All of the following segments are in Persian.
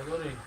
داری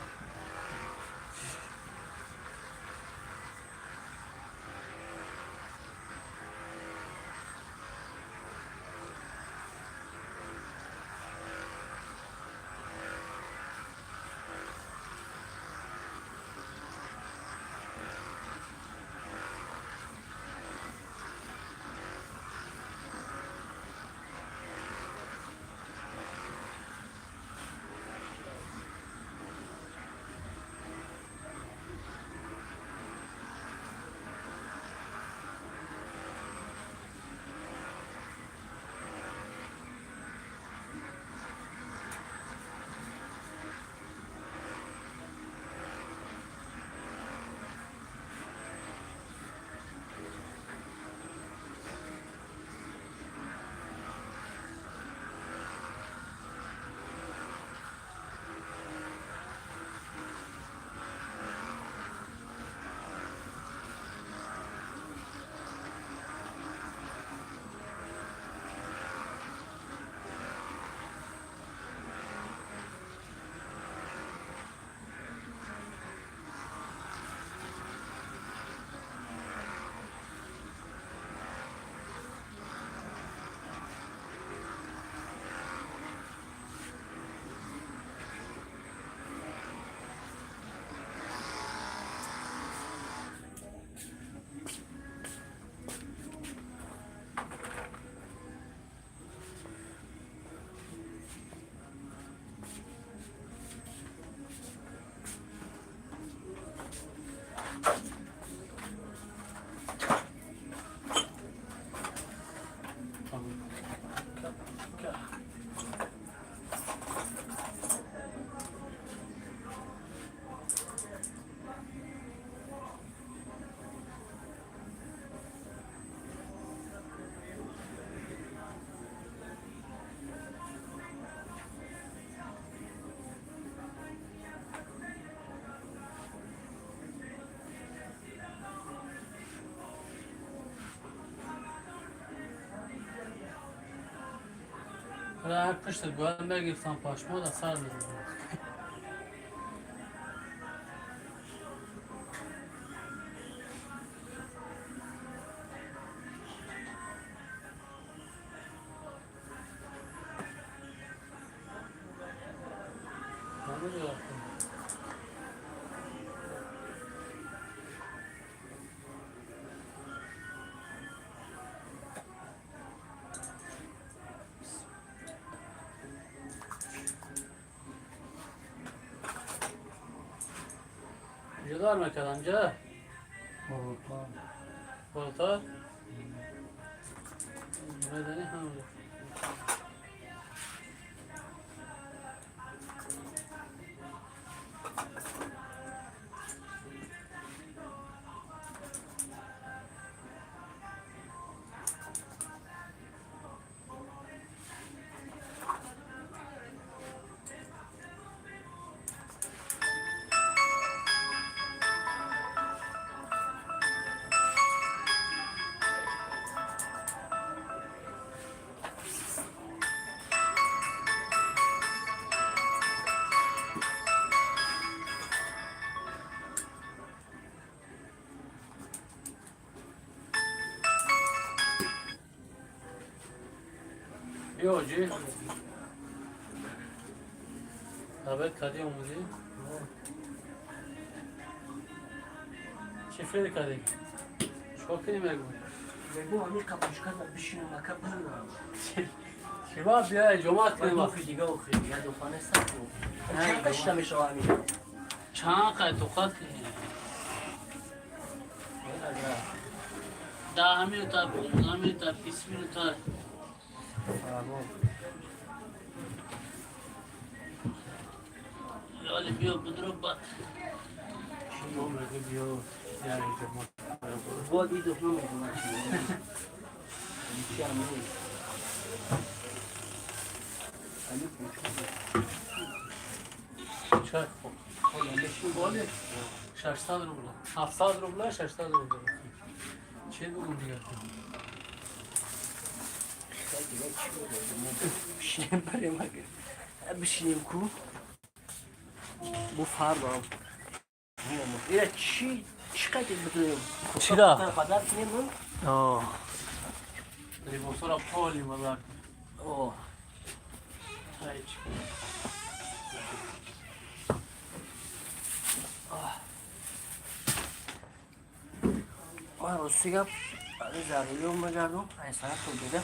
هر پشت گوهن بگیرتم پاشمو دا سر میدونم جدار میکردم جا بالاتر بدنی همون بیا جی دعوت کردی اومدی؟ چی فکر کردی؟ چیکار کنی بگو؟ بگو همین کپوش کرد بشینم مکه برم چی با بیا جماعت کنیم بگو دیگه اخری دیگه دوخانه سخت بود چند قشتا میشه همین چند قد توقت کنی؟ 10 minuter, 15 minuter, 20 minuter. Yali bia budro bat. شما میگه بیا در جماعت بود این دفعه میگم چی همین همین پوچ چای خوب. حالا بشین بالی 600 روبل. 700 روبل 600 روبل. چی بگم دیگه؟ بشینیم بریم اگه بشینیم کو بو فردا میام اینا چی قضیه بدونیم چرا؟ بدر کنیم لباسا را پالی مدار اوه هیچ من راستی گفت برای ضروری هم بگردم این سنت رو دیده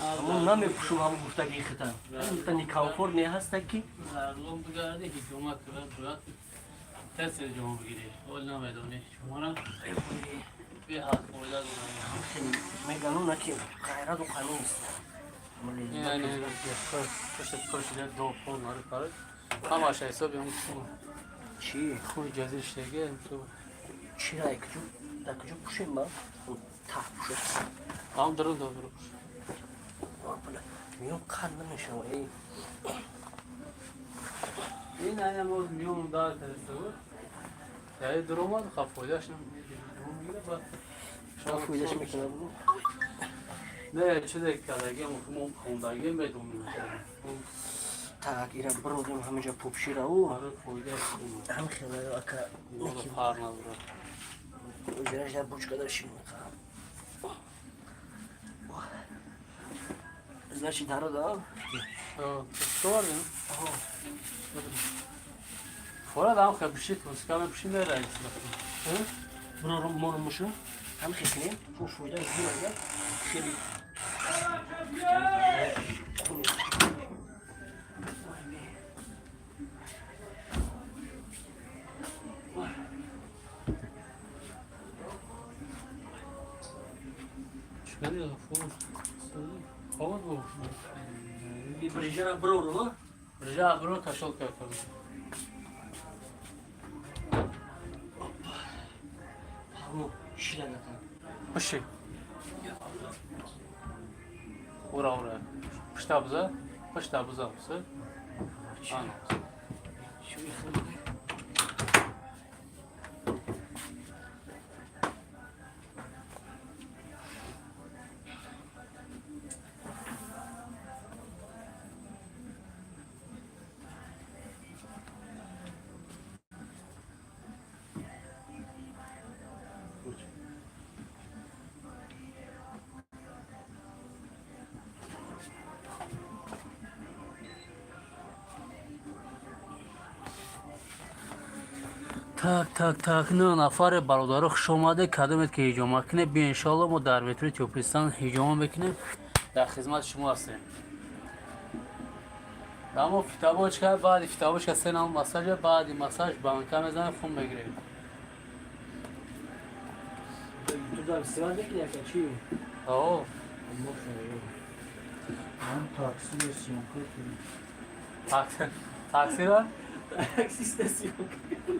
همون نمیپوشم همون گفتگی خطر این نیکاوپور نه هست که زرلوم بگرده حکومت کرد باید تحصیل جمع بگیری اول نمیدونی شما را به حد فایده دارم خیلی میگنون نکیم غیرت و قانون است یعنی پشت کشیده دو خون ناری کارد همه حساب هم چی؟ خوی جزیر شده چی را اکجو؟ اکجو پوشیم با؟ تا پوشیم هم درون دو درون میون قند نمیشم این هم میون دار ترسته بود یعنی درون ما خواه فایدهش نمیگیره با شما فایدهش میکنه بگو؟ نه چه دیگه کدگی هم خوندگی میدونیم تغییر برودیم همینجا پوپشی را او آره فایدهش هم خیلی اکا نکنیم پار نداره وزیرش در بوچ قدرشی میخوام ازده چی داره دا؟ چه بردیم؟ فورا هم خیلی بشید که همه بشید نه رئیس رفتیم برو رو مانو مشون هم خیلی تو فایده از دیم اگر خیلی چکاری فور خواد بود بریجه برو رو رجع برو کشل کرد همون شیره نکن بشی ورا پشتا بزا بسه آن شوی خیلی так نه نفر برادر خوش آمده کدومت که هجوم کنه بیا انشالله ما در مترو توپستان هجوم بکنیم در خدمت شما هستیم اما فتابوچ که بعد فتابوچ که سه نام مساج بعد مساج بانکا میزنه خون بگیریم تو دار سیمان بکنی اکا چی؟ آه هم تاکسی سیمان کنی تاکسی را تاکسی سیمان کنی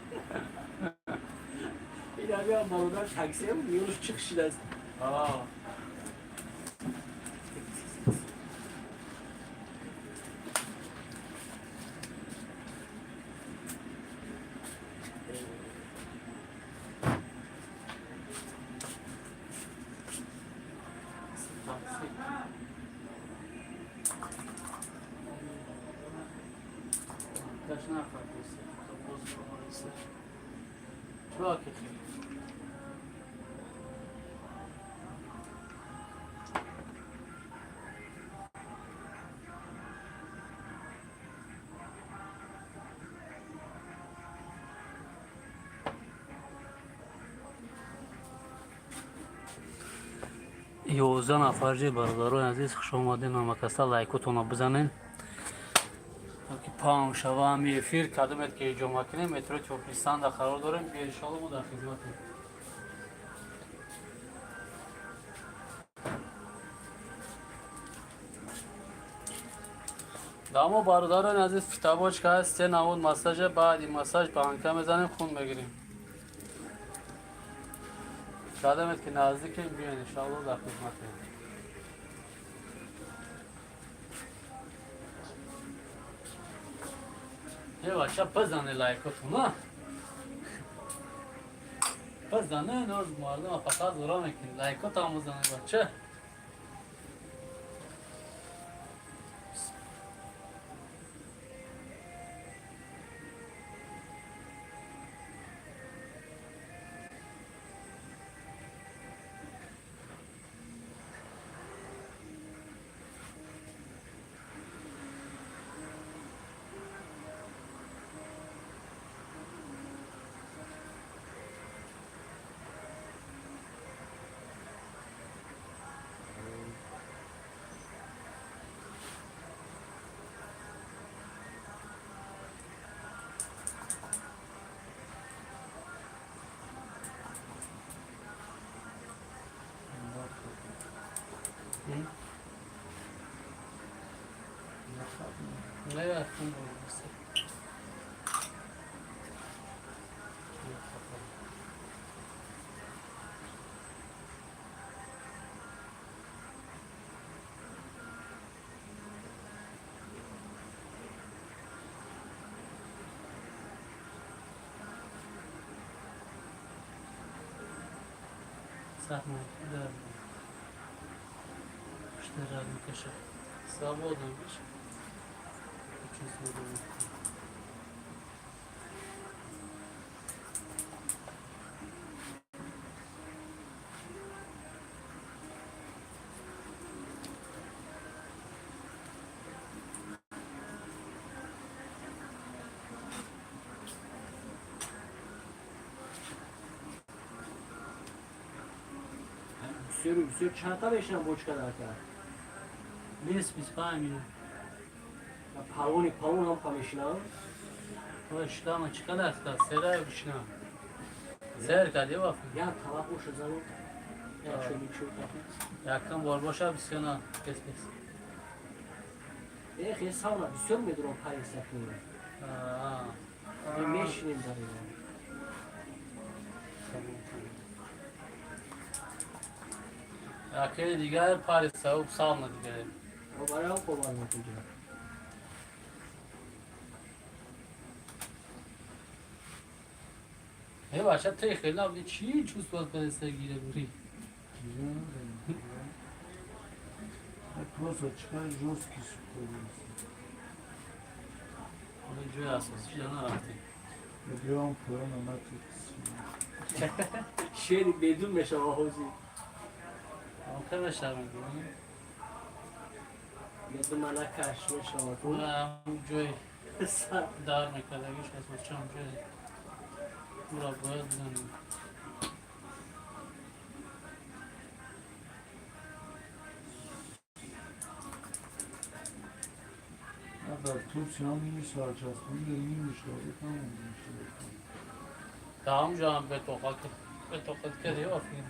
این همی هم برادر تاکسی هم میونش چه خشید است آه یوزده نفر جای برادرای عزیز خوش آمدین نامکسته لایکتون رو بزنین که پام شوه همی افیر کدومت که جمعه کنیم مترو توپستان در قرار داریم بیا انشاءالله ما در خدمتیم داما برادران عزیز فتاباچ که هست سه نوود مساج بعد این مساج بانکا میزنیم خون بگیریم کدومت که نزدیکیم بیاین انشاءالله در خدمتیم یه بچه بزنه لایکاتون ها بزنه ناز مردم فقط ورا میکنی لایکات هم بزنه بچه Ne yaptın bu? Sahne, da. İşte radyo kaşı. Свободно. Очень свободно. Sürü çanta beşine boçka derken. Biz fahmiyorum. Pavun هم کمیشنم Hoşlan açıkan hasta. Seray hoşlan. Ser kadi vaf. یا طبق boş زمین یا شوی چوب Yakın var boşa bir sene kes. خیلی سالا بسیار میدونم پای سکنی میشینیم در این Yakın diğer Paris savup salmadı diğer. o برای هم قربان میکنم He başa teyhel abi çiğ çuspaz pedese gire buri. Просто чекай жесткий сухой. Onu joya asas. Cana rahatı. Регион Корона Матрикс. شعری بدون میشه آهوزی Arkadaşlar mı bu? بدون من کش میشه Bu joy آهوزی dar mekada geç asas çam joy. Bura böyle düzenli. اگر تو سیام میشه چسبون داریم میشه تمام میشه. Tamam canım betokat kedi afin.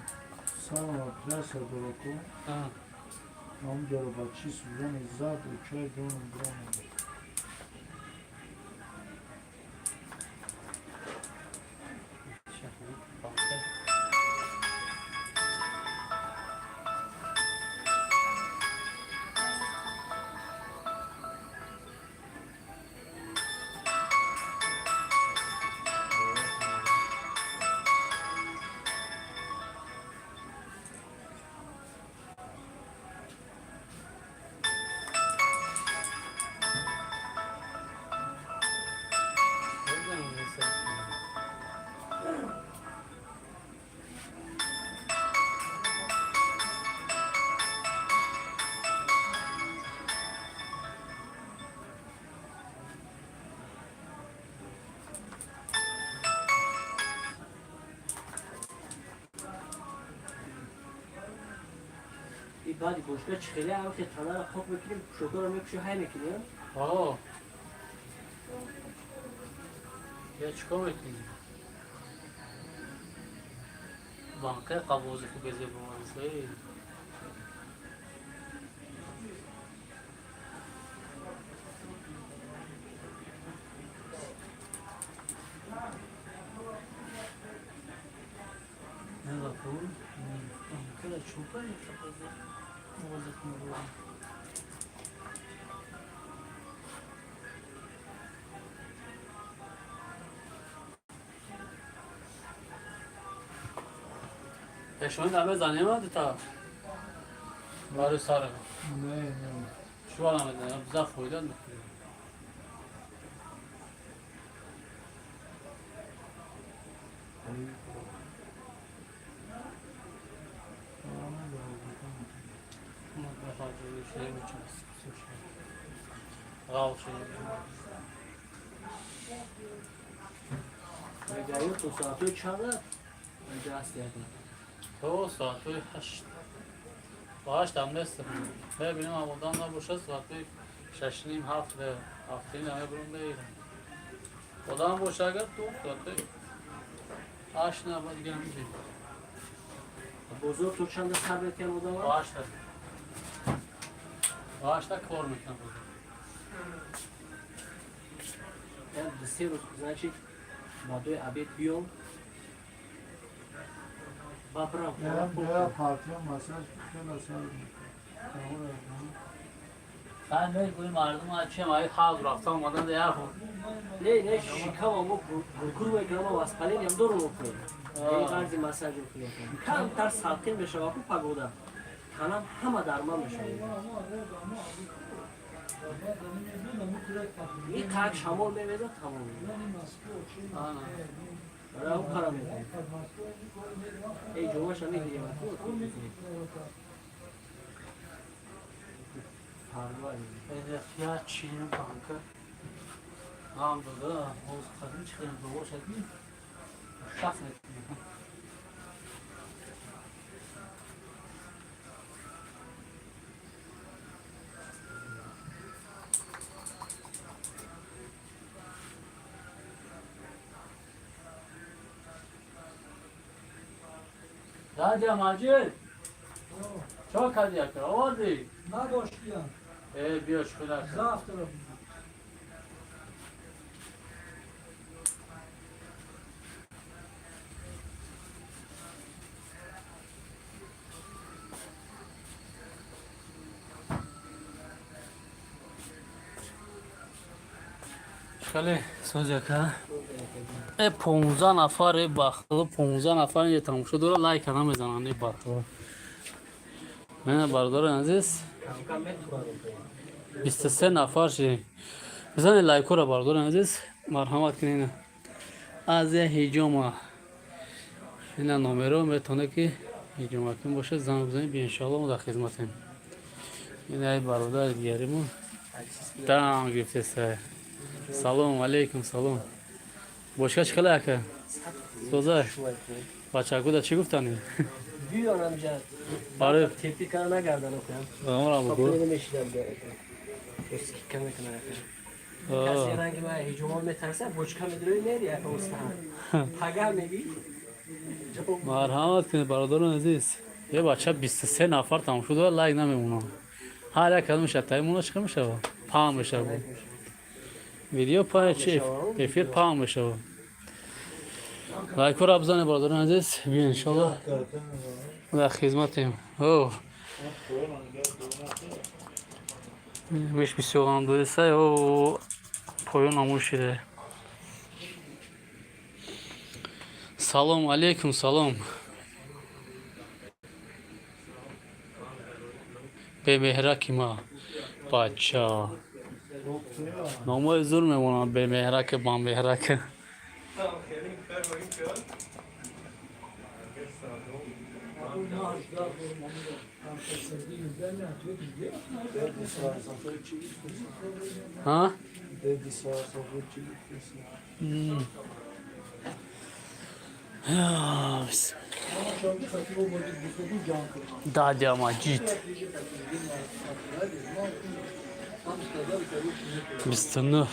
Сама пляса дураку, Ha. нам дорогачи сузан иззад и чай доном драма. این بعدی باشگاه چخیله هم که تنه را خوب بکنیم شکر رو میکشو های میکنیم Oo. Ya çıkamadın. Banka kabuzu ki beze bulması. Ne yapalım? Bankada çok var ya kabuzu. Muvazzaf mı bu? شما همه زنی ما تا برای سارم Ne ne. شو الان بدن بزاف فایده میکنه ما بخاطر شيء میچست غاو شيء مگه تو ساعتوی چنده اینجا هست یادم تو ساعت 8 باش هم نیستم ببینیم آمودان نباشه ساعت 6 نیم 7 هفته همه برون بگیرم خدا هم باشه اگر تو ساعت 8 نه باید دیگه هم میدیم بزرگ تو چنده سر بکن بودم باش تا کار میکنم دسته روز значит بعدای عبید بیام بابرام یا پارتی هم مساج خیلی اصلا Ben de bu mardum açayım ayı hal rafta olmadan da ya. نه شکم اما بکر و گرام واسپالین هم دارم اکنم این قرضی مساج میکنم کم تر ساکن بشه و پاگودا تنم همه درمان بشه این قاک شمال میوزه تمام برای اون کارم میکنم ای جمعش هم میگیریم Ya Çin'in banka. Hamdada o kadın çıkıyor doğru şekilde. Şahs etmiyor. Hadi amacı. Çok hadi yakın. Hadi. نداشتیم بیا شکلات. ضعف دارم خیلی سوزه که 15 نفر باخته 15 نفر یه تموم شد رو لایک هم بزنن باخته من بردار عزیز 23 نفر شدیم بزنید لایک رو بردار عزیز مرحمت کنین از هجوم این نمره رو میتونه که هجوم کن باشه زنگ بزنید بی انشالله ما در خدمتیم این ای برادر دیگریمون تمام گرفته سه سلام علیکم سلام باشگاه چقدر که سوزه بچه گودا چی گفتنی؟ بیانم جد آره تیپی کار نگردن کنم آمرا بگو خب نمیشیدم بسکی کم کنم کسی رنگ من هجومان میترسه بچکا میدروی میری اکا مستحب پگه میگی مرحمت کنید برادران عزیز یه بچه 23 نفر تمام شد و لایک نمیمونه هر یک کدوم شتای مونه چقدر میشه پام میشه ویدیو پای چی افیر پام میشه لایک رو بزنید برادران عزیز بیا انشالله در خدمتیم اوه میش بسیار دوسته او پایان امور شده سلام علیکم سلام به مهرک ما بچه نامای زور میمونم به مهرک با مهرک ها؟ دادیا ماجید 29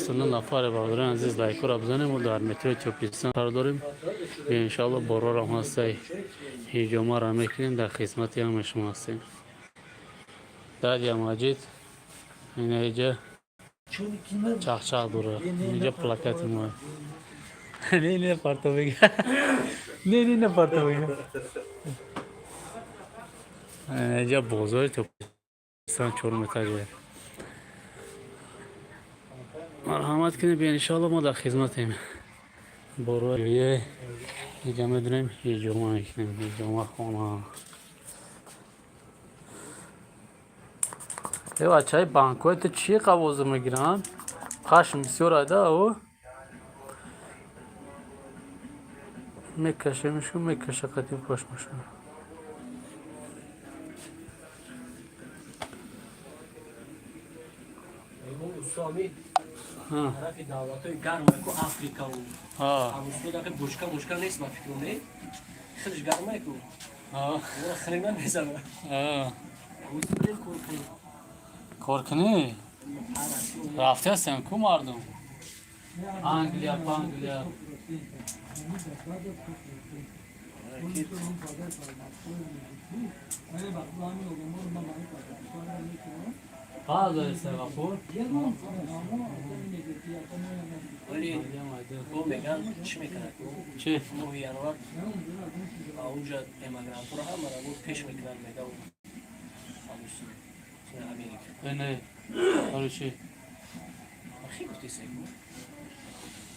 نفر برادران عزیز لایک رو بزنیم و در مترو ترکستان قرار داریم انشالله برا هم هسته هجوما را میکنیم در خدمتی هم شما هستیم دادیا ماجید این اینجا چاق دوره اینجا پلاکت ما نه پارتو بگی نه پارتو بگی اینجا بازار ترکستان 4 متره مرحمت کنید بیا انشالله ما در خدمتیم برو یه اینجا میدونیم هجوما میکنیم هجوما خونه یه بچه های بانکوی تو چی قوازه میگیرن؟ خشم بسیار ایده او میکشه میشون میکشه قدیم پاش میشون سامی طرف دعوتای گرمه که آفریقا و همونستا که بوشکا نیست ما فکر نه خیلیش گرمه که اون خیلی نمیزنه همونستا کارکنی رفته هستن کو مردم انگلیا پانگلیا ها داری سرغفور ولی گو میگن چی میکنه چی؟ 9 ینوار اونجا امگرانتور هم مرا بود پیش میکنن میگه امریکا نه حالا چی؟ خیلی گفتی سیگو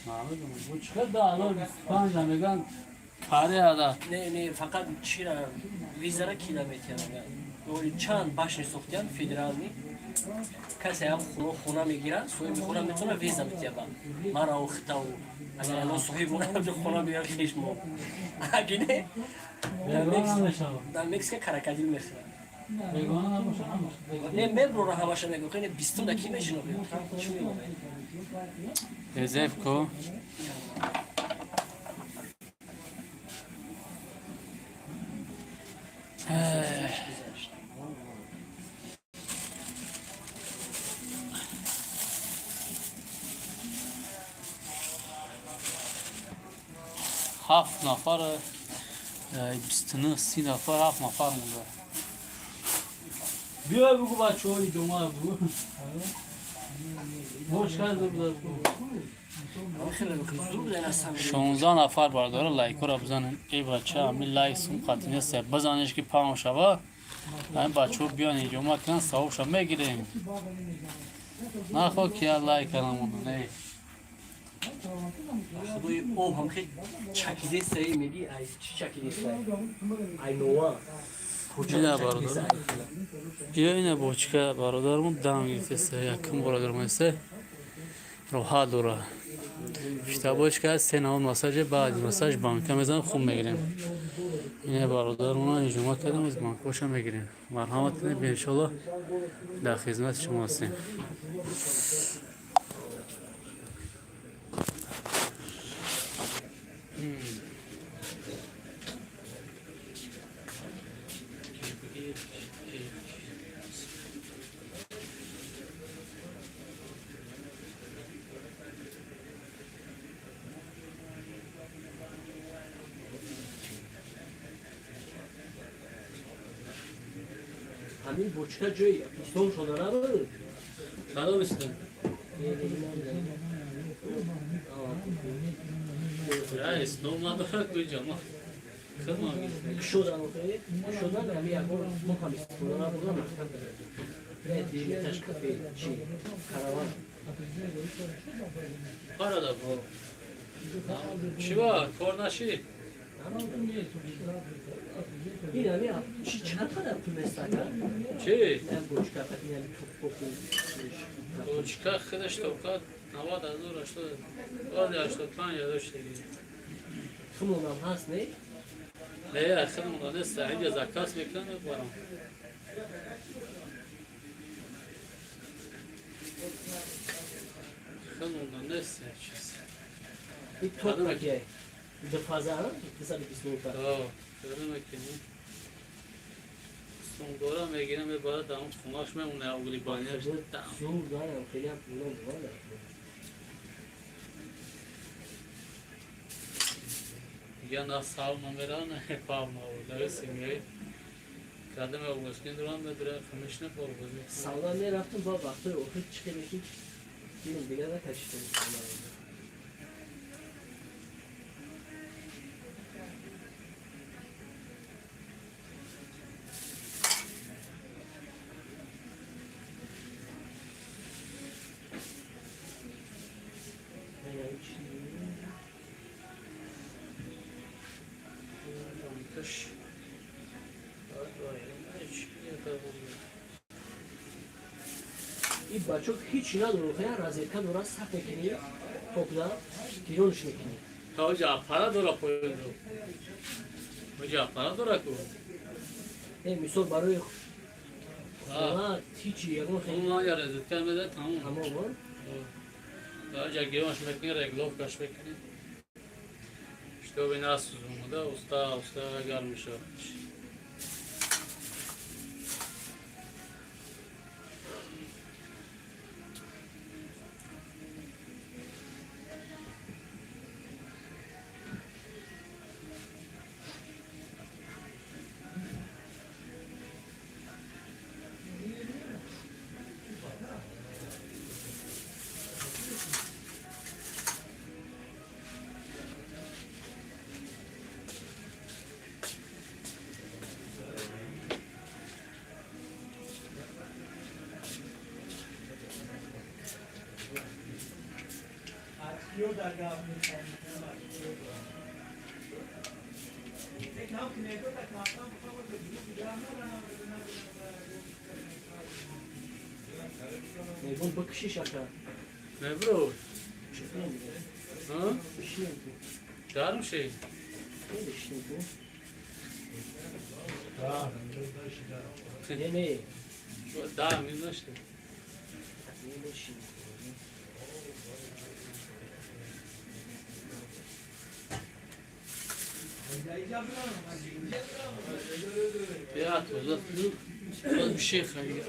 معلومه بود چقدر دا الان 25 میگن کاری هده نه فقط چی را ویزا را کی نمیتونن ولی چند باشی سوختیان فدرالی کسی هم خونه میگیرن سوی میخونه میتونه ویزا میتونه مرا اختا و اگر الان سوی بونه خونه بیار خیش مو اگه نه بیگانه نمیشه در مکسیک کرکدیل میخوره بیگانه نمیشه نه مبرو را همشه میگو که 20 دقیقه میشینه چی میگه ازف کو هفت نفر 29 30 نفر 7 نفر مونده بیا بگو بچه های جمعه بگو باش کرده بگو 16 نفر برداره لایک رو بزنن ای بچه همین لایک سون خاطینه سه بزنش که پاهم شوه این بچه ها بیان اینجا ما کنن صاحبش هم میگیریم نخواه که لایک کنم نه خدای او هم خیلی چکیده سایی میگی ای چی چکیده سایی ای نوان اینه برادر بیا اینه بوچکه برادرمون دم گرفته سه یکم برادرم هسته روحا دوره اشتباهش که از 3 نام مساج بعد مساج بانک میزن خوب میگیریم اینه برادرمون اجماع کردم از بانک باشم میگیریم مرحمت نه ان شاء الله در خدمت شما هستیم همین بوچکا جایی پیستون شده نبود خدا بستن رئیس نو ما داره کجا ما شدن اوکی شدن همین اگر ما هم استفاده نبودم نه دیگه تشکیل چی کاروان کار داد چی با کار نشی این همین چی چقدر پول استکان چی این بوچکا پتی همین توپ بوچکا خودش توقعات 90,000 80 85 داشت دیگه خمون هم هست نه نه خودمون نیست اینجا زکات میکنه برام خودمون نیست چیز این توپ کیه به فازا کسا بیسمو پر داره میکنی سونگورا میگیرم به بالا دام خوناش میمونه اولی بانیش سون دارم خیلی هم پولا بالا یا ناسال نمیرن پاو نبود سیمیه کدام اوسکین دوران بدره فهمش نپورد سالا میرفتم با وقتی اوقات چیکار میکنی بیرون دیگه نکشیدم این بچه هیچی نداره خیلی رازیکا دورا صف میکنی توپلا گیرونش میکنی تا جعفر داره پویدو جعفر داره کو این مثال برای هیچی یکم خیلی اون یا رزت کرده تمام تمام تا جگیرونش میکنی رگلوف کش میکنی اشتو به ناس زومده استا گرم میشه Meybun bakışı şaka. Ne bro? Çıkmayın. Ha? Işığın. Dar mı şey? Ne de işin bu? Da, Ne? Dar mı işte? Ne işin? Ya uzat dur. Az bir şey hayır.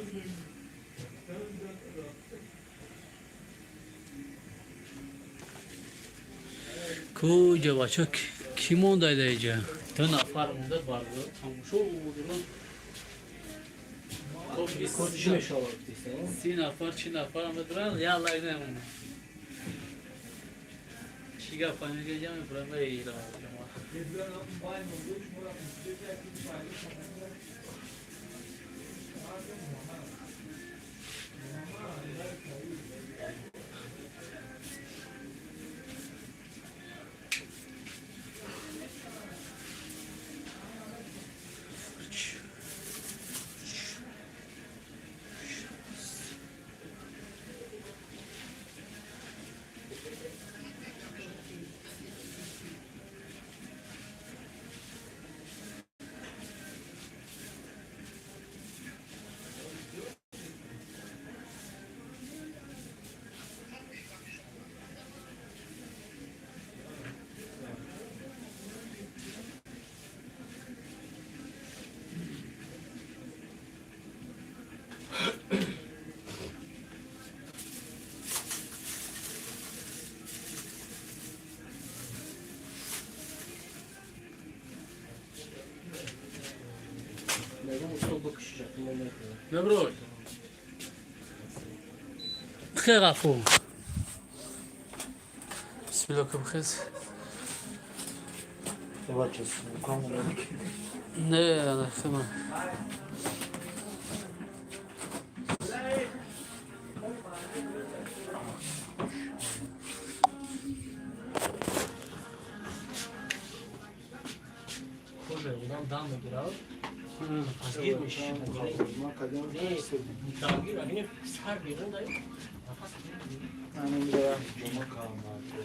Koca başak kim ondaydı Ece? Dön aparımda vardı. Tam şu oldu. Çok bir Koduşu meşhur işte. Sin apar, Çin apar ama duran ya Allah ne onu. Şiga panel geleceğim buraya iyi la. Meybun usta bakışı şaka. Ne bro? بخير عفو بسم الله بخير yavaş kamera. Ne tamam. Buradan daha mı girer? Az girmiş. Kaldırma kadar Ne? istedim. Tagir hani her birinde nefes Yani bir de cama kalmadı.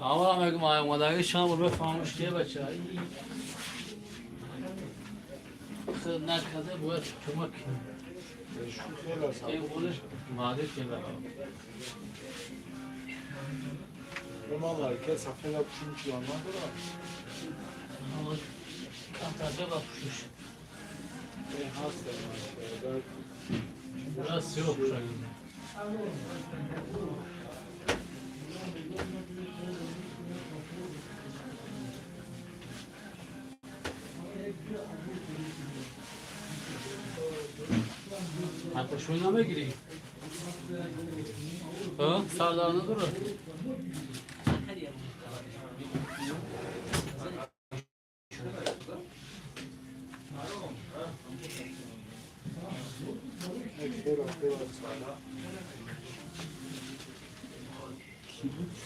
Ama meg ma اومدن شام رو بفهمش که بچه خیلی نکرده باید کمک کنیم Şu şeyler sağ. این قولش ماده که بقى Romanlar kes haftada çünkü anladı da. ama kantarca bakmış Hasta yani. biraz yok şu an. Hatta şuna mı gireyim? Ha, sağlarına durun.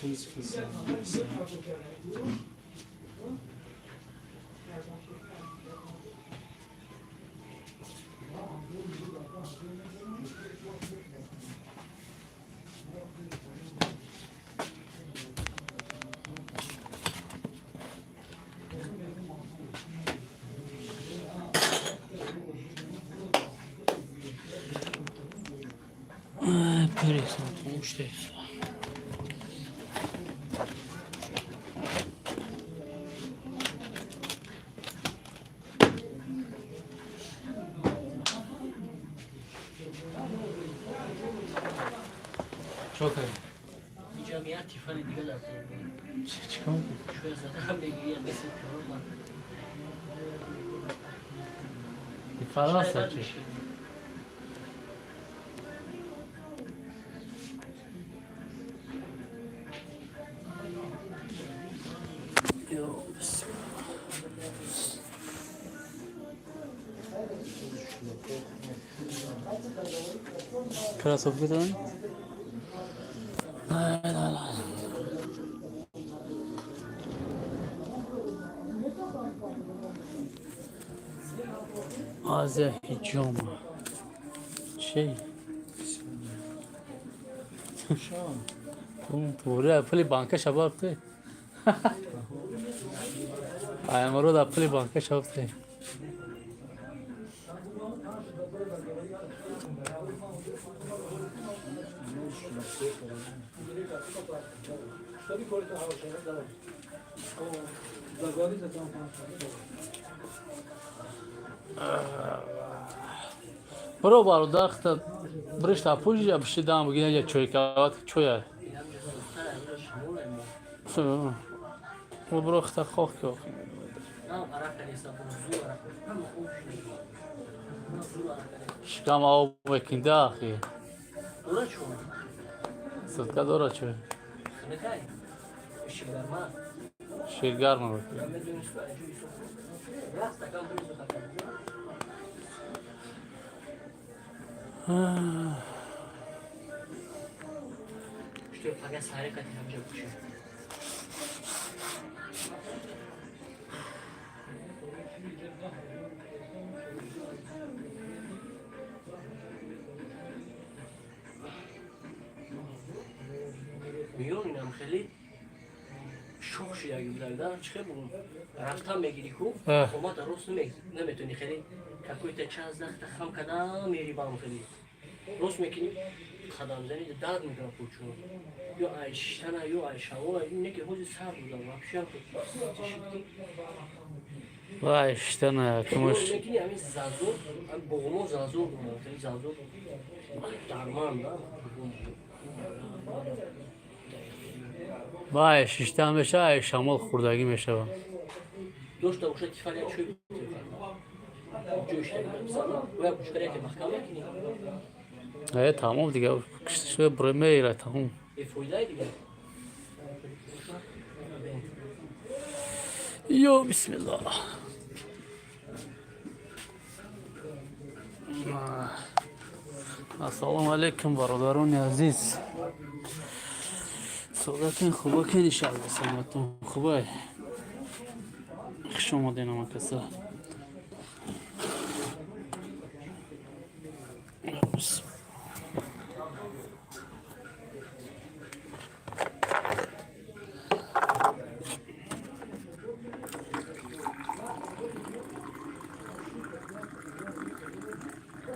Fıs fıs. Пересмотрим, что это. Çok iyi. Bir camiye tifani diye de Çıkalım. şöyle zaten bir yer mesela var. Falan saçıyor. Krasovka da. از هیچم چی؟ اون پوره پلی بانک شبابته. امروز پلی بانک شبابته. برو بارو درخت برش تا پوچ یا بشه دام بگیره یا چوی کات چویه. برو خت خواه که. شکم آب بکنده آخی. صدقه داره چوی. شیرگر ما Что, пока сарик от него же می‌دونم خیلی شوخ شده اگه بودن چه بود رفتم میگیری کو اما درست نمیتونی خیلی کاکوی تا چند زخت خم کدام میری بام خیلی روز میکنی خدام زنی داد میکنه پوچو یا عیشتن یا عیشاوا اینه که روزی سر بودم وابشم وای اشتنه کمش میکنی همین زازو هم بومو زازو بود خیلی زازو درمان دا وای شیشتن بشه شمال خوردگی میشه دوست داشته تیفالی چوی جوش نمی‌کنم و مشکلی که محکم میکنی تمام دیگه شو برمیره تمام فایده دیگه یو بسم الله السلام علیکم برادران عزیز صحبتون خوبه که انشالله سلامتون خوبه خوش اومدین آمکسا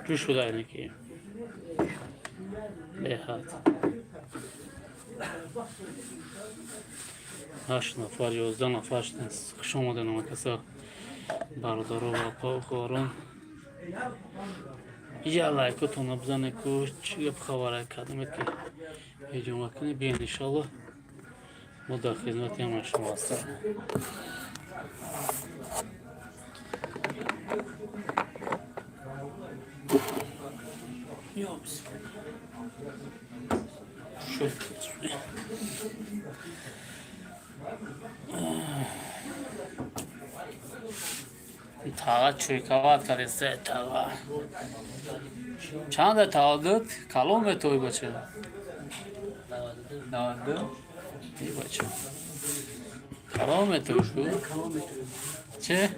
چی شده اینه که بهت 8 نفر 11 نفر خوش آمدین آمکسا برادر و باپا و خوران یا لایکتون بزنه که چی خبره کدامت که هجوم کنی بیان انشالله ما در خدمت هم شما هستم شد تاغا چوی کوات کریسته تاغا چند تاغا داد؟ کلوم توی بچه 92 ای بچه کلوم توی شو چه؟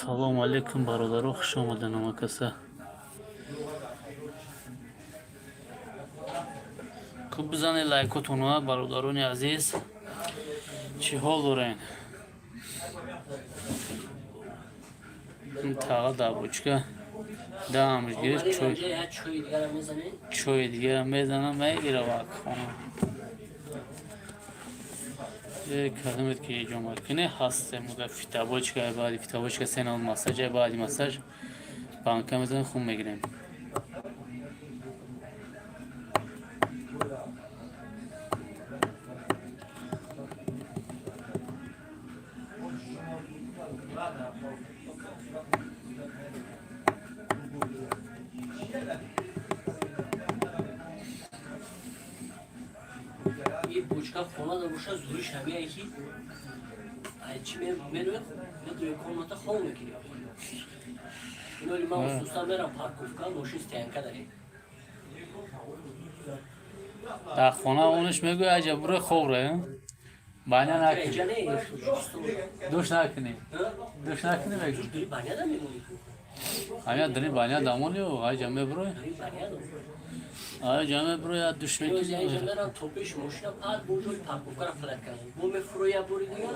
سلام علیکم برادران خوش آمدین آمکسا خوب بزنید لایکتون ها برادران عزیز چی حال دارین این تاقا دابوچکا دامش گیرش چوی دیگر میزنم میگیره واقعا کدامت که جمع کنه هسته مگه فیتابوچکا بعدی فیتابوچکا سینال مساج بعدی مساج بانک میزنم خون میگیریم یه بوچکا خونه داشته زوری شبیه یکی چی میره بدون کاملا خونه کی اینو ما خصوصا میرم پارکوفکا ماشین استانکا داریم در خانه اونش میگوی عجب برو خوره بانیا نکنی جانه دوش نکنی دوش نکنی میگو بانیا da میمونی آیا داری بانیا دامونی و آیا جمعه بروی بانیا دو آیا جمعه بروی یا دوش Yo میکنی میرم توپش ماشینم از بوجوی پارکوفکا را فلک کردم بو میفرویا بوری دیگه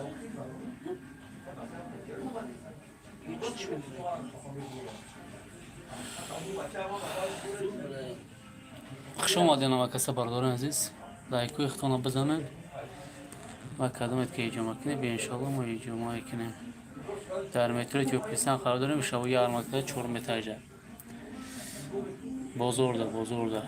هیچ خوش آمدین مکاسه برداران عزیز لایکو اختانو بزنن و کدامت که ایجا کنه بیا انشالله ما ایجا کنیم در مترو تیوپیستان قرار داریم شبو یارمکه 4 مترجه بزرگه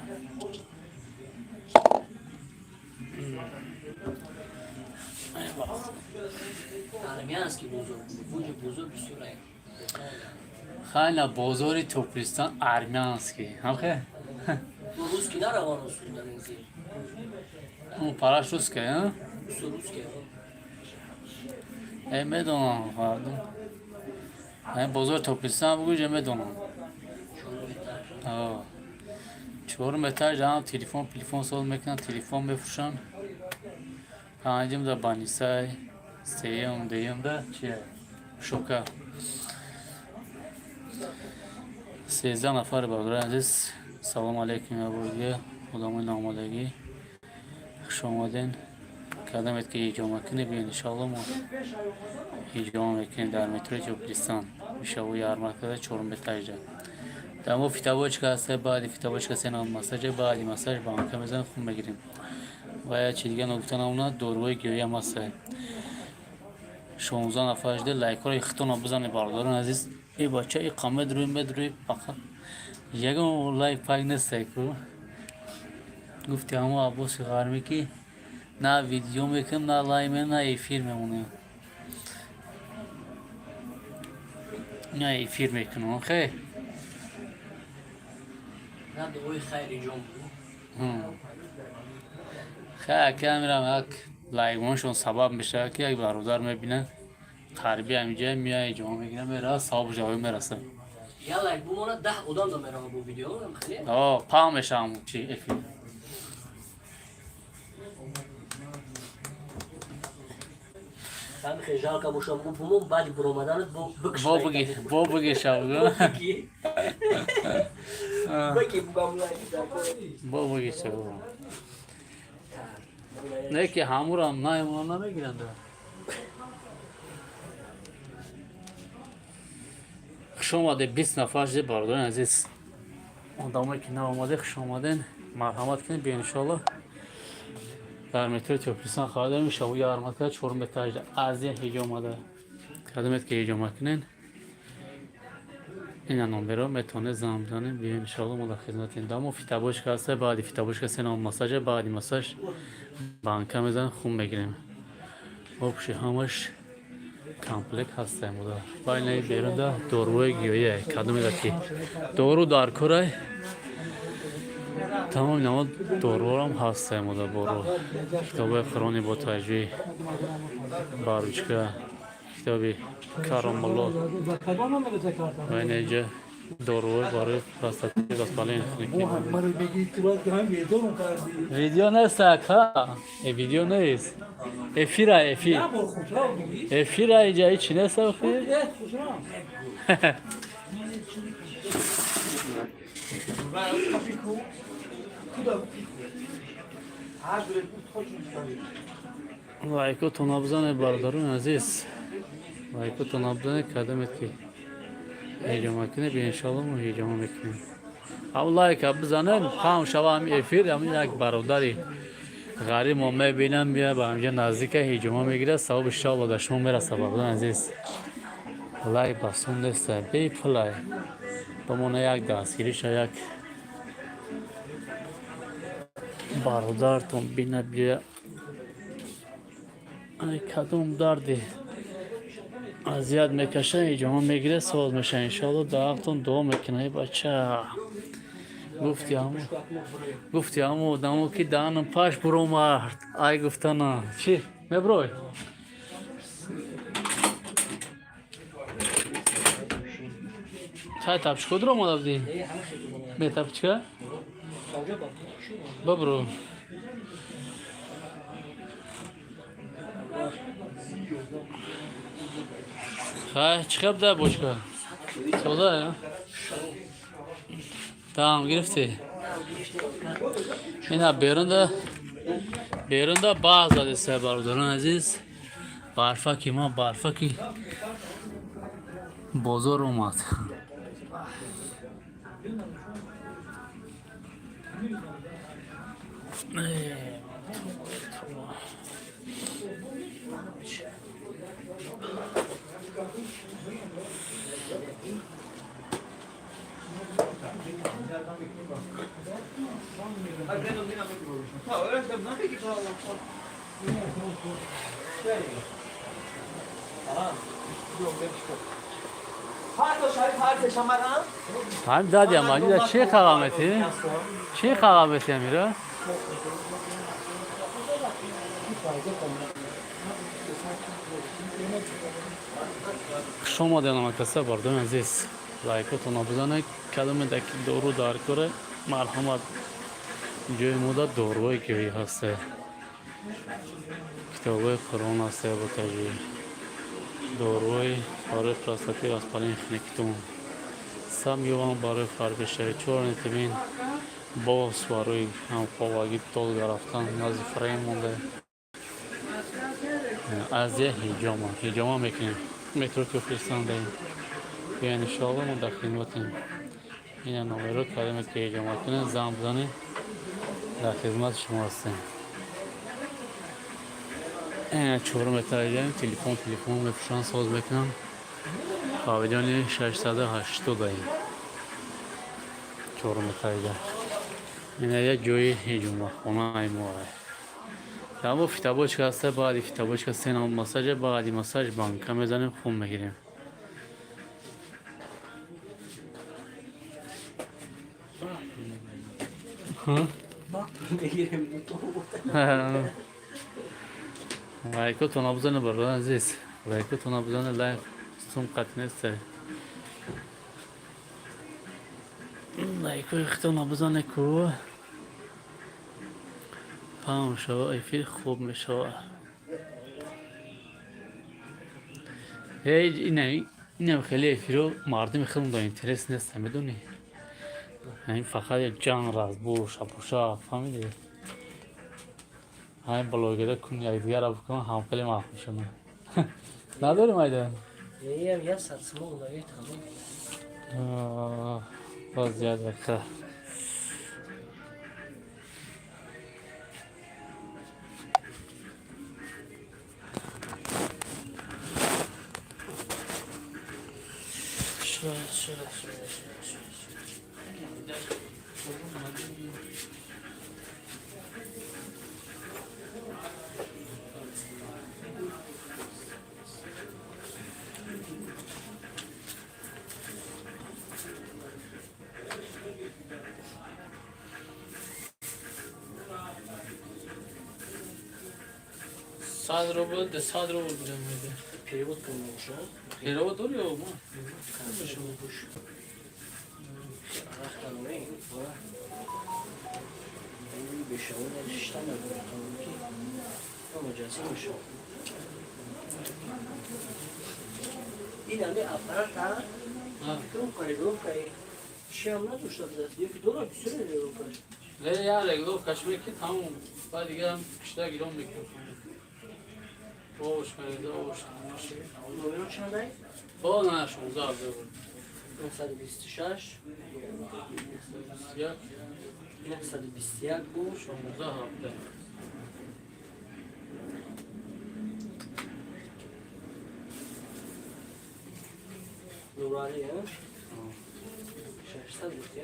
армянский бузур бисёр خیلی بازار توپیستان ارمنسکی همخه русский на раван устундан инзи اون پراش روسکه ها русский میدونم فردم این بازار توپیستان بگو جه میدونم 4 متر جانم تلفن سال میکنن تلفن بفروشن پنجم دا بانیسای سیم دیم دا چیه شوکه 13 نفر برادر عزیز سلام علیکم ابرویه خدامای نامادگی خوش آمدین کدامت که ایجا مکنه بیان انشاءالله ما ایجا مکنه در مترو توپیستان میشه و یارمرکز 4 متر جا دمو فیتابوچکا هسته بعدی فیتابوچکا سینان مساج بعدی مساج با هم کمیزن خون بگیریم و یا چی دیگه نگفتن اونا دوروی گیوی هم هسته 16 نفرش ده لایک رو اختون بزنی باردارن عزیز ای بچه ای قامه درویم بدروی فقط یکم لایک پاک نسته که گفتی همو عباسی غرمی که نه ویدیو میکنم نه لایمه نه ایفیر میمونه نه ایفیر میکنم خیلی نه دوی خیلی جون خیلی که میرم یک لایگونشون سبب میشه که یک برادر میبینه خربی همیجه میای جمعه میگیره میره صاحب جاوی میرسه یا لایک بمونه 10 آدم دا میرم بو ویدیو خیلی پا میشه همون چی افی من خجال که باشم بومون بعد برآمدنت با بگی شب بگی بگم لایک با بگی شب نه که همون هم نه ایمان نمیگیرن خوش آمده 20 نفر جده باردارن عزیز آدمایی که نه آمده خوش آمدن مرحمت کنید بیا انشالله در مترو توپیستان خواهد داریم شبو یارمکه 4 متر از یه هیجا آمده کدامت که هیجا مکنین این نمبر رو میتونه زنگ بزنین بیا انشالله ما در خدمتین دامو فیتابوچکا هسته بعدی فیتابوچکا سینام مساج بعدی مساج بانکا میزن خون بگیریم آبشی همش کامپلک هسته مدار باینه بیرون ده دوروی گیویه کدومی ده که دورو دار کرای تمام نما دورو هم هسته مدار برو کتاب قرآنی با تجوی باروچکا کتابی کارامالو باینه اینجا دوروی برای پلاستیکی دستمالی نکنیم ویدیو نیست اکا ویدیو نیست افیره افیره اینجا هیچی نیست افیر لایکو تو نبزنه بردارون عزیز لایکو تو نبزنه کدامت که هیجا مکنه بیا انشالله ما هیجا میکنیم او لایک بزنن خام شوا هم افیر هم یک برادری غریب ما میبینم بیا با همجا نزدیک هیجا میگیره ثواب انشالله در شما میرسه بردارون عزیز لایک بسون نیست بی پلای بمونه یک دستگیریش یک برادرتون بینه بیا ای کدوم دردی اذیت میکشه ایجا میگیره سوال میشه انشالله دعاقتون دعا میکنه بچه گفتی همو دمو که دانم پاش برو مرد ای گفتنا چی؟ مبروی Çay tapçık olur mu da değil? همه خیلی بونه Bir tapçık. سانجا با شو Babro. Ha çıkıp da boşka. Sola ya. Tamam girifti. Yine berunda bazı adresler var durun aziz. Barfa ki ma barfa ki. Bozor olmaz. Tamam dadi ama ya şey kalameti. Şey kalameti amira. شما در مکسه بردم عزیز لایکتون بزنه کلمه دکی دورو دار کنه مرحمت جای مدت دوروی که هسته کتابه قرآن هسته با تجوی دوروی برای پلاستیکی از پالین خنکتون سم یوان برای فربشه چور نتبین باس برای هم قواگی تول گرفتن نزد فریم مونده از یه هیجامه میکنیم مترو کوهستان داریم بیاین انشاءالله ما در خدمتیم این نمره کلمه که هیجامه کنه زنگ بزنه در خدمت شما هستیم این چهارم بتاییم تلفن بفشان ساز بکنم خواهدانی 680 داریم چهارم بتاییم این یه جوی هیجامه خونه ایموه تمام فیتابوچ هسته بعدی فیتابوچ که سینام مساج بعدی مساج بانک میزنیم خون میگیریم لایکو تو نبزنه برای عزیز لایکو تو نبزنه لایک سوم قطع نیست لایکو تو نبزنه کو پام شو ایفیر خوب میشه هیچ اینم خیلی ایفیرو مردم خیلی دو اینترس نیست میدونی این فقط جان راز بوشا فهمیدی همین بلوگه کنی یک دیگر رو بکنم هم خیلی معروف شما نداریم ایده یه سرسمه اولایی تمام باز زیاد بکر شده صد رو بود 100 رو بود میده перевод کنیم شد перевод داری یا ما کنشون بوش رختم این بشه اون شتم نبودم که مجازی میشه این همه اپرات ها کم کاریدور که چی هم نداشته بزد یکی دو را بسیار نیرو کرد نه یا لگلو کشمیر که تموم بعد دیگه هم کشته گیرم میکنم باش کنید باش نومرو چند دایی؟ با نه 16 بود 926 921 بود 16 هفته نورانی ها؟ 600 بود یا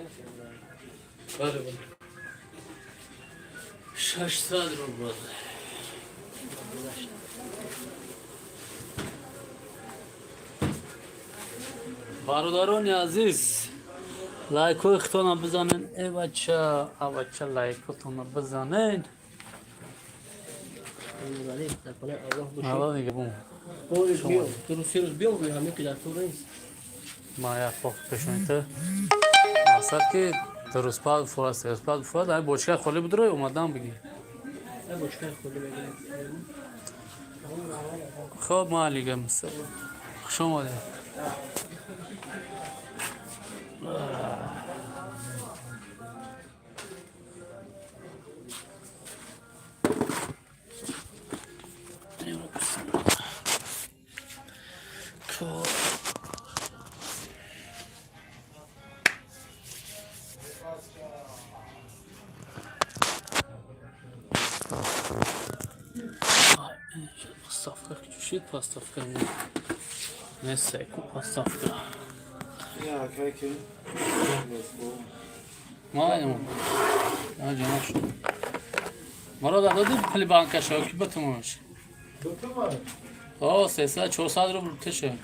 بله بله 600 رو بود برادران عزیز لایک اختون بزنین ای بچه لایکتون بزنین نورانی در کنه الله بشه حالا دیگه بوم روز بیام تو روز بیام روی همه که در تو نیست ما یک پاک پشونیته مقصد که درست پاد فرست های بوچکه خالی بود روی اومدم بگی بوچکه خالی بگیرم. خب ما لیگه مثل خوش اومده Поставка, чуть-чуть поставка. Не секу поставка. Ya kaki. Маленький. А джанаш. Мара дадоди пули банка шоки батумаш. Bakın var. О, 300-400 рубл теше.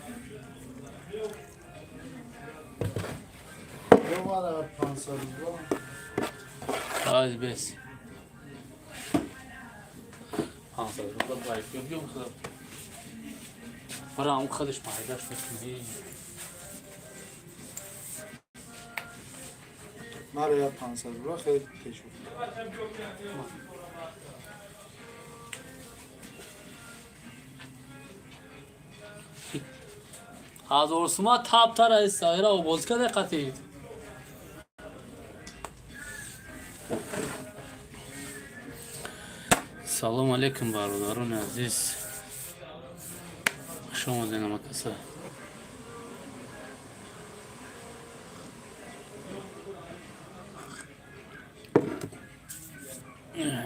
Ne var abi pansarız var? Haydi bes. Hansa rubl bayık yok mu? Para am kadış paydaş bakın. Nereye pansarız var? Xeyli teşekkür. از ارسما تاب تر از سایره و بازکه دقتید سلام علیکم برادران عزیز شما دینم کسا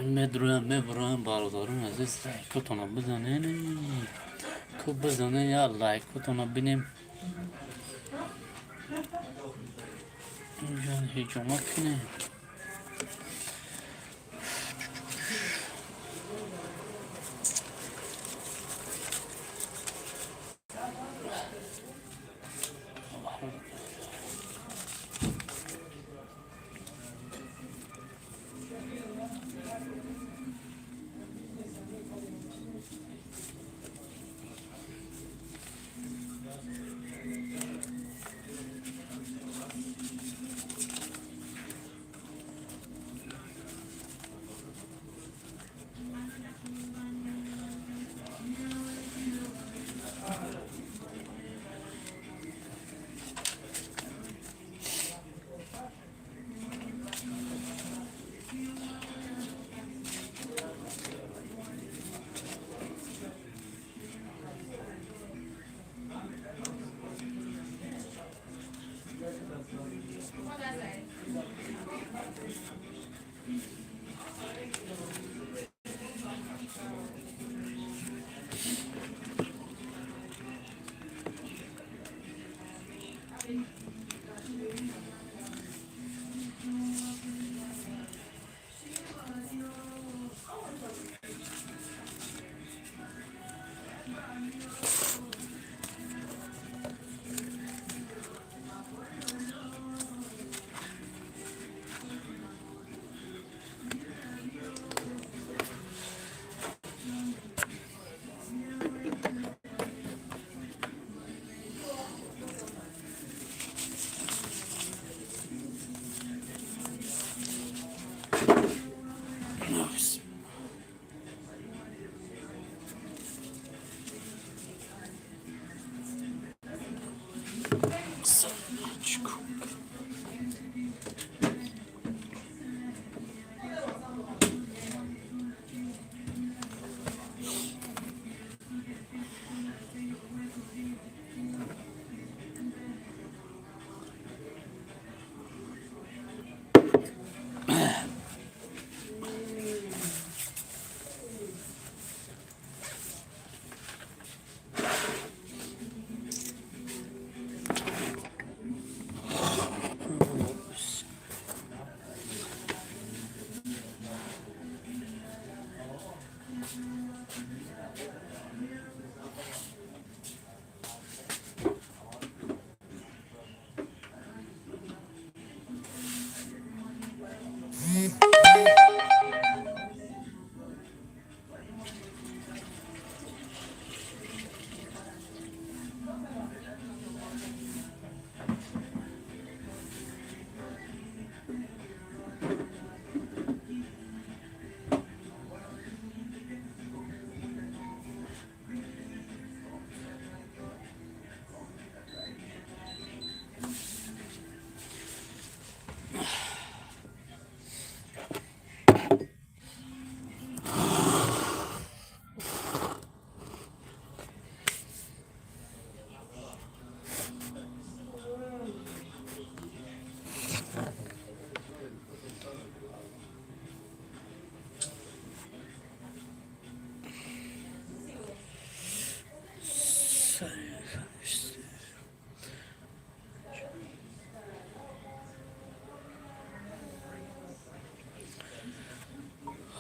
میبرویم برادران عزیز لایکتون بزنین خوب بزنین یا لایکتون بینیم اینجا هجومت کنه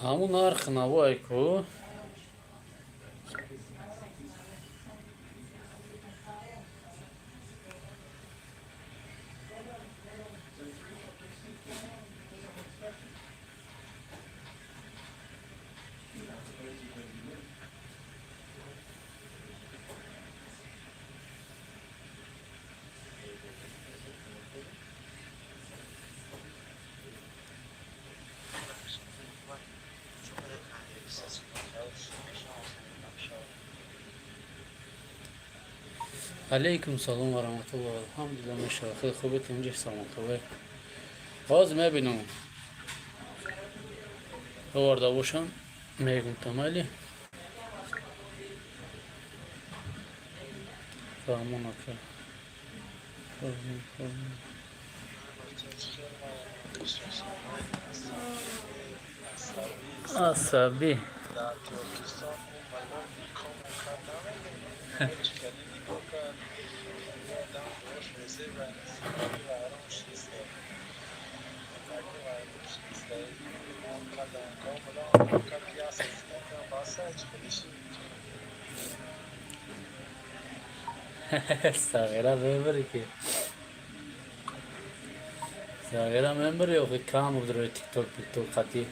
همون نرخ نوای کو علیکم سلام و رحمت الله الحمدلله مشاء خیلی خوبه اینجا سلام خوبه باز میبینم آورده باشم میگم تمالی فهمون اکر عصبی صغيرة ممبر كي صغيرة ممبر يو في كام بدرو تيك توك خاتي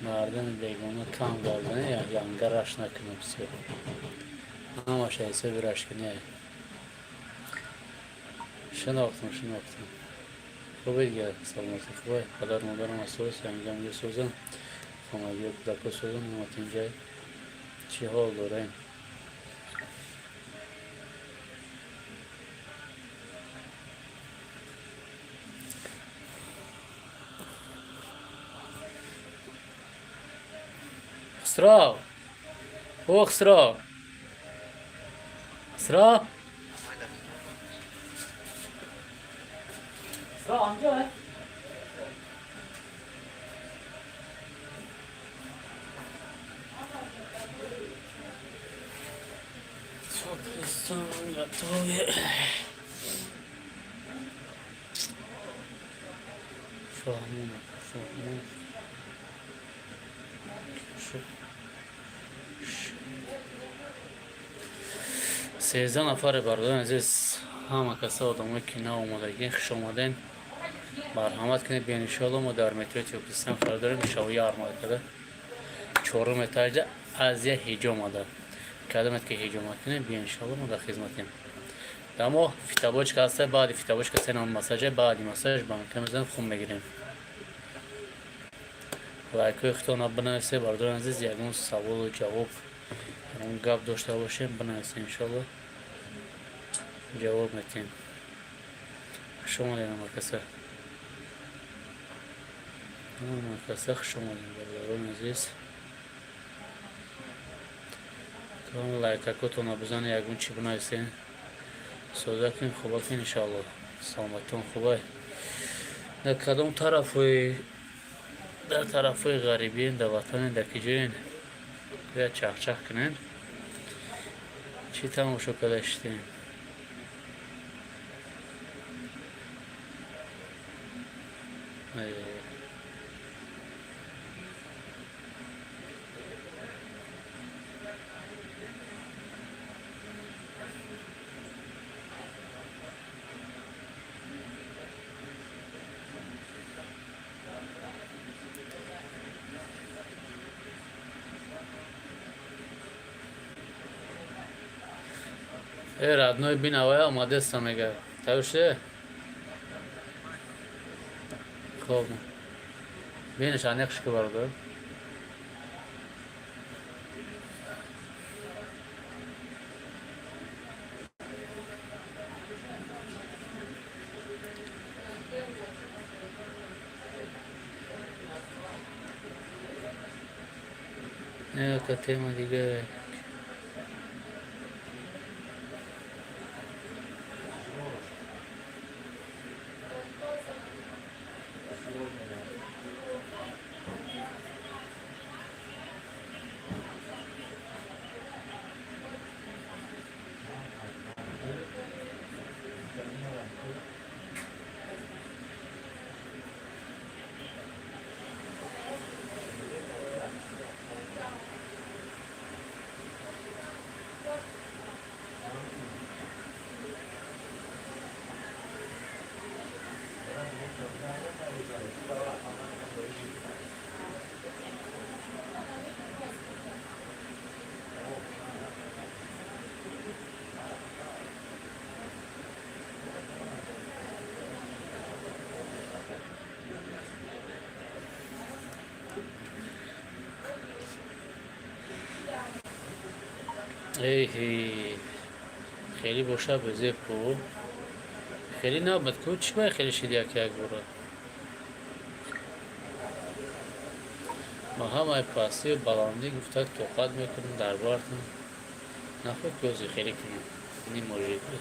مردم بیگانه کام دارن یا یانگرش نکنه بسیار اما شایسته براش کنه شناختم خوبه دیگه سلامتی خوبه پدر مادرم اساس انجام یه سوزن خانواده کودک سوزن نمات اینجا چی حال دارن خسرا او خسرا خسرا خسرا آنجا صبحستان یطوی فهمون سیزده نفر بردارن عزیز همه کسا آدمایی که نه اومدگی خوش آمدین مرحمت کنید بیان انشاءالله ما در مترو ترکستان قرار داریم شویه آرماده کرده 4 اتاج از یه هیجا آمده کدامت که هیجا کنیم بیان انشاءالله ما در خدمتیم دما فیتابوچ که هسته بعد فیتابوچ که سنان مساجه بعدی مساج بانکه میزن خون بگیریم لایکوی اختیان بنویسه بردارن عزیز یکون سوال و جواب اون گپ داشته باشیم بنویسه انشاءالله جواب میتیم شما دیدم مرکزه مرکزه شما دیدم برداران عزیز کام لایک اکوتون بزنه یکون چی بنویسین سوزه کن خوبه کن انشاءالله سلامتون خوبه در کدام طرفوی در طرفوی غریبین در وطن در کجایین بیا چخ کنین چی تماشا کداشتین родной бинавая омаде самега. Тавше. Хоб. Бинеш анекш ки бародар. Яка тема дига. ای خیلی باشه بزه پو خیلی نبود که چی باید خیلی شدیه که یک برد ما همه پاسی بالاندی گفته توقعات میکنم در بارتون نخواه کوزی خیلی کنم اینی موجود بود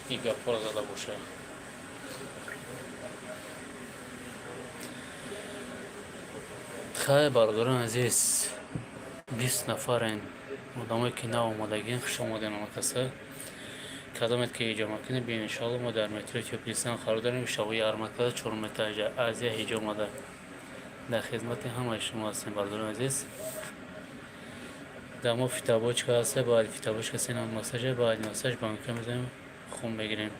این گفت زده باشه خیلی برادران عزیز 20 نفرین مدامه که نه آمادگین خوش آمدین آمکسه کدامت که ایجا مکنه بین انشاءالله ما در مترو تیوپلیستان قرار داریم شبای ارمکه 4 متر از ایجا آمده در خدمت همه شما هستیم برادران عزیز دما فیتابوچ که هسته باید فیتابوچ که سینم مساج باید مساج بانکه میزنیم خون بگیریم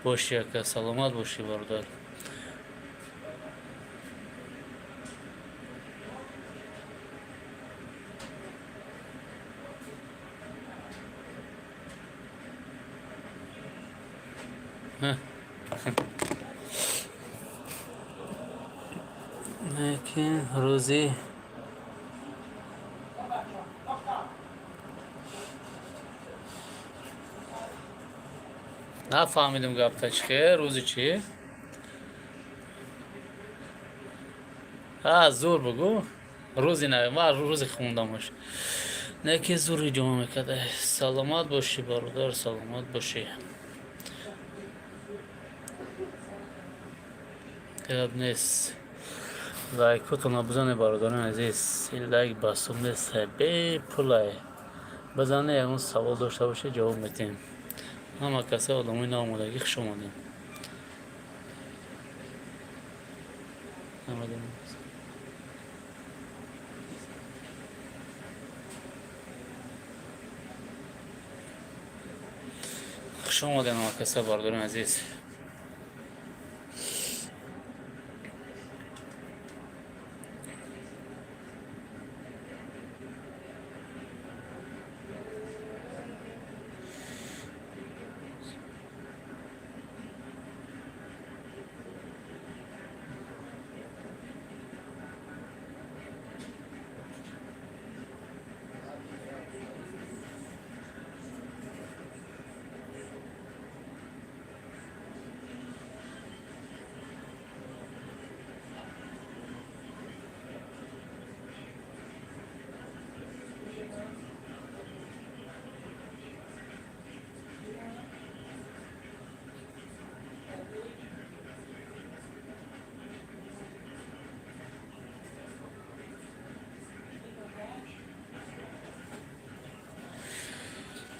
باشی که سلامت باشی برادر لیکن روزی نفهمیدم گفته چیه روزی چی؟ زور بگو روزی نه ما روزی خوندمش نه که زوری جمع میکرده سلامت باشی برادر سلامت باشی گرب نیست لایکتون بزنه برادران عزیز این لایک بستم نیست بی پولای بزنه اون سوال داشته باشه جواب میتیم همه کسی آدمای نامودگی خوش اومدین خوش اومدین همه کسی برادران عزیز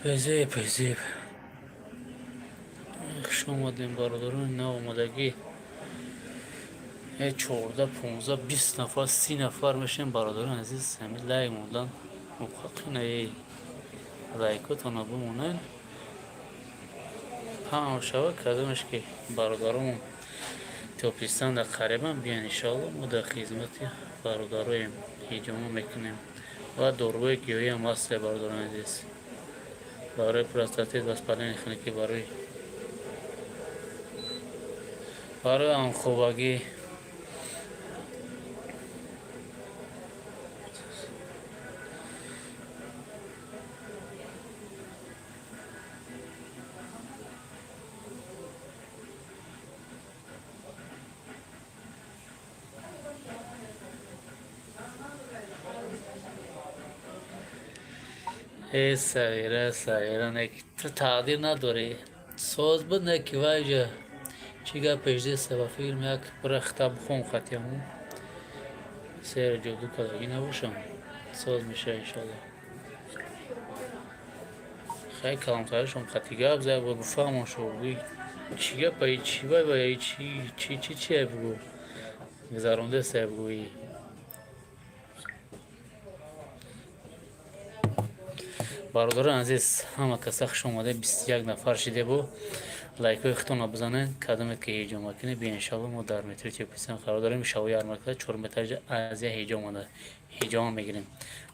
پذیب خوش اومدین برادران نه آمادگی 14 15 20 نفر 30 نفر میشیم برادران عزیز همین لایک موندن مقاقین لایکاتون بمونن هم شوا کدامش که برادرامون توپیستان در قریبا بیان انشاءالله ما در خدمت برادرایم هجوم میکنیم و دروی گیوی هم هست برادران عزیز برای پروستاتیت واسپالین خونگی، برای آنخوابگی. ای سایره نه تو تقدیر نداری ساز بود نه که وایجا چیگه پیشده سبا فیلم یک برای خطاب خون خطیمون سیر جدو کداگی نباشم ساز میشه انشالله خیلی کلامتایشون خطیگه بزر و بفهمون شو بگوی چیگه پایی چی بای چی بگو گذارونده سه بگوی برادران عزیز همه کسا خوش اومده 21 نفر شده بو لایک های ختون بزنن کدامت که هیجام کنه بیا انشالله ما در متر تیپیسان قرار داریم شوی یارمکده 4 متر از هیجام اومده هیجام میگیریم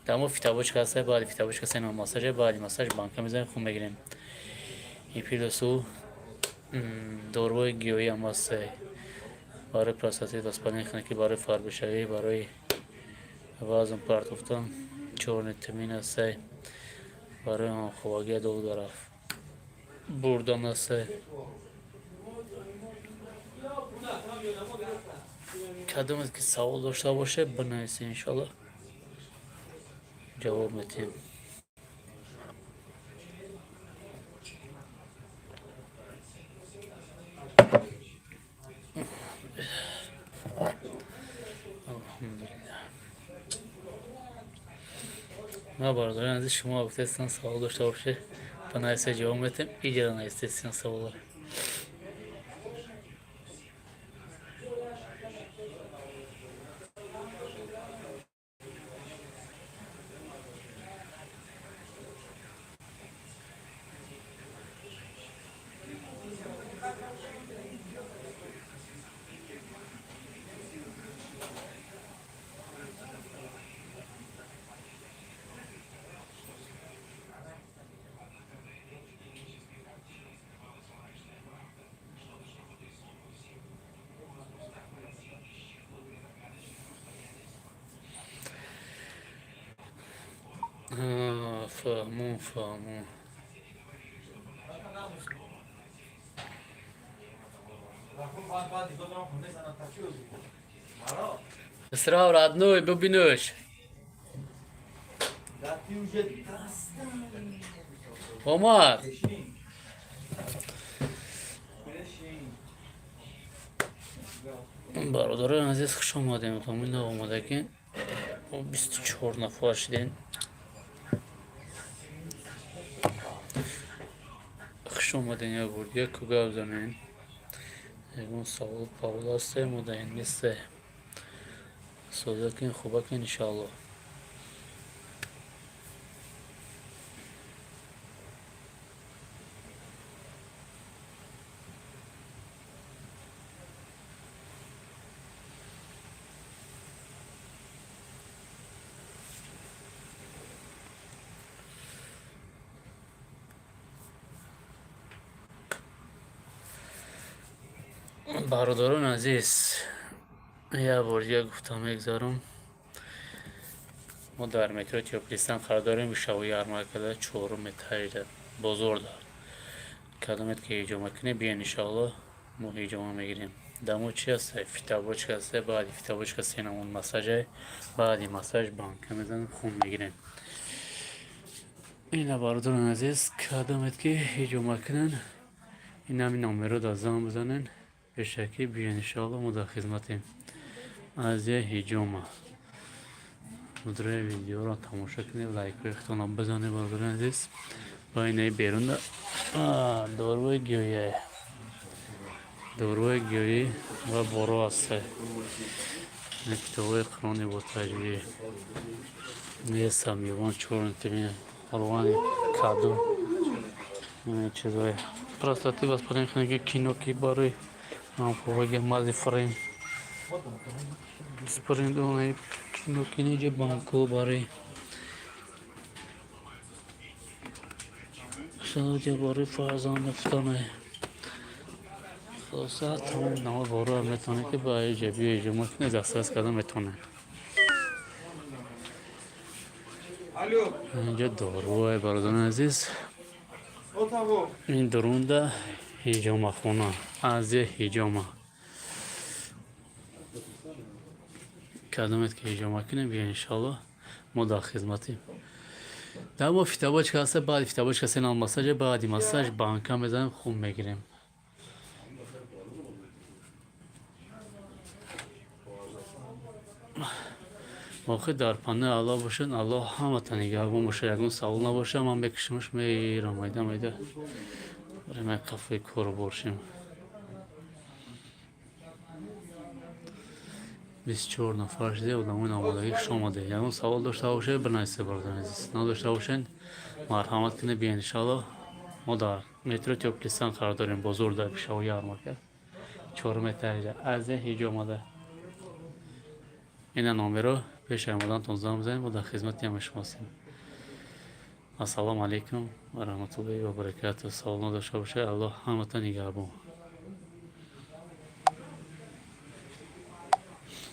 دمو فیتابوچ کاسه بعد فیتابوچ کاسه نو ماساژ بعد ماساژ بانک میزنیم خون میگیریم اپیلوسو دورو گیویی هم هست برای پروستاتیت واسپالین خونگی برای فاربشوی برای وزن پرت افتن 4 ویتامین است برای آنخوابگی دو طرف بردن است کدومت که سوال داشته باشه بنویسید انشالله جواب میدیم ما برادران از شما وقتی سوال داشته باشه بنویسید جواب میدیم ایجاد نویسید سوال فهمون اسرار عدنوی ببینوش اومد برادران عزیز خوش آمدیم تامین آمده که 24 نفر شدین خوش آمدین یا بود یک کوگه بزنین اون سوال پاول هسته مدین نیسته سوزه کن خوبه کن انشاءالله برادران عزیز یه بار دیگه گفتم میگذارم ما در مترو تیوپلیستان قرار داریم شوی یارمکده 4 متر بزرگ دار کدامت که هیجام کنه بیا انشاءالله ما هیجام میگیریم دمو چی هسته فیتابوچ هسته بعد فیتابوچ هسته نمون مساج بعدی مساج بانک میزن خون میگیریم این برادران عزیز کدامت که هیجام کنن این همین نامه رو دازم بزنن به شکلی بیا انشاءالله ما در خدمتیم از یه هیجام مدره ویدیو را تماشا کنید لایک و اختنام بزنید برادران عزیز با اینه بیرون داروی گیاهی و بارو هست کتابای قرآنی با تجویه یه سمیوان 4 ویتامین حلوان کادو چیزای پروستاتی واسپالین خونگی کینوکی برای آنخوابگی مازی فرین سپرین دونه کینوکی نیجه بانکو برای شاید باری فرزان نفتانه خلاصه تمام نما بارو هم میتونه که با ایجابی و ایجاب مکنه دسترس کردن میتونه. اینجا داروهای برادران عزیز، این درونده هیجامه خونه از هیجامه کدامت که هیجامه کنه بیا انشالله ما در خدمتیم. در ما فیتاباچ که هسته بعد فیتاباچ کسی نام مساج بعدی مساج بانکا میزنیم خون میگیریم. واقعی در پناه الله باشن، الله همه تا نگهبان باشه، یکون سوال نباشه من بکشمش میرم میده برای من کافه کار باشیم. 24 نفر شده و دمون آمادگی آماده. یکون سوال داشته باشه بنایسته بردن عزیز، نداشته باشین مرحمت کنه بیا انشالله. ما در مترو تبلیستان قرار داریم، بزرگ در پیشاوی یارمارکت 4 متر از هیچ آماده. این نامه رو پیش آمدن تونزده بزنیم و در خدمتی هم شما هستیم. السلام علیکم و رحمت الله و برکاته. سوال نداشته باشه الله همه تا نگهبان.